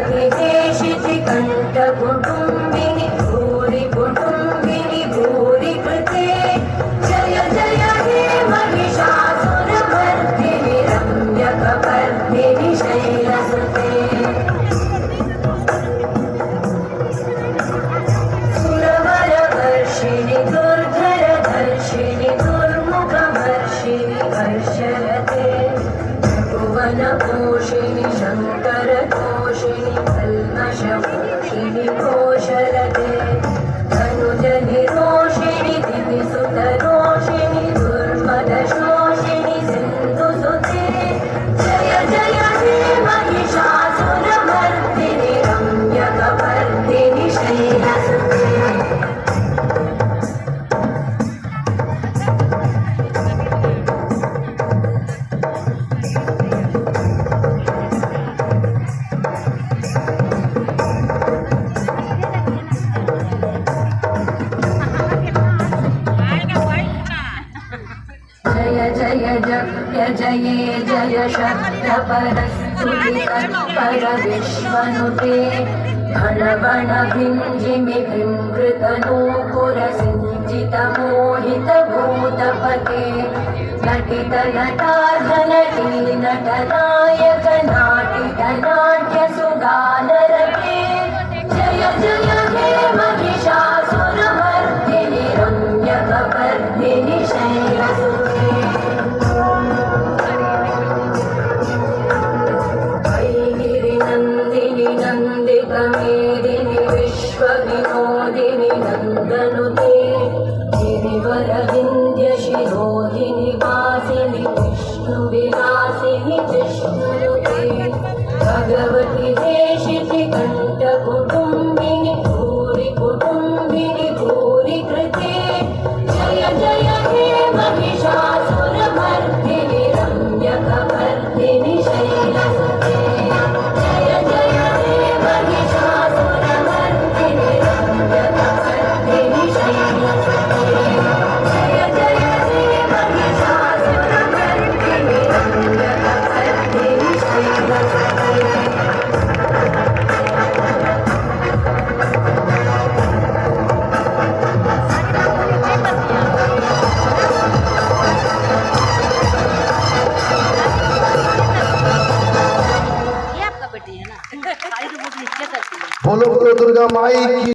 विदेशिति कण्ठकुटुम्बिनि भूरि कुटुम्बिनि भूरि कृते जय जय हे महिषासुरमर्दिनि रम्यकपर्दिनि शैलसुते सुरवरवर्षिणि दुर्धरधर्षिणि दुर्मुखमर्षिणि हर्षरते भुवनपोषिणि शङ्करतोषिणि कल्मषपोषिणि घोषरते धनुजनिरोषिणि दिविसुतरोषिणि दुर्मदशोषिणि सिन्धुसुते जय जय हे महिषासुरमर्दिनि रम्यकपर्दिनि शैलसुते जय जय जय जये जय शक्तपरस्तुतितत्पर विश्वनुते घनवण भिञ्जिमि बिम्बृतनूपुरसिञ्चितमोहितभूतपते नटितनटार्धनटी नटनायक नाटितनाट्यसुगानरते जय जय हे महिषासुरमर्दिनि रम्यकपर्दिनि शैलसुते नन्दिनि नन्दितमेदिनि विश्वविनोदिनि नन्दनुते गिरिवरविन्द्यशिरोधिनि वासिनि विष्णुविलासिनि जिष्णुनुते भगवति देशिति कण्ठकुटुम्बिनि भूरि कुटुम्बिनि भूरि कृते जय जय हे महिषासुरमर्दिनि रम्यकपर्दिनि शैलसुते जय जय हे महिषासुरमर्दिनि रम्यकपर्दिनि शैलसुते जय जय हे महिषासुरमर्दिनि रम्यकपर्दिनि शैलसुते बोलो बोलो दुर्गा माई की।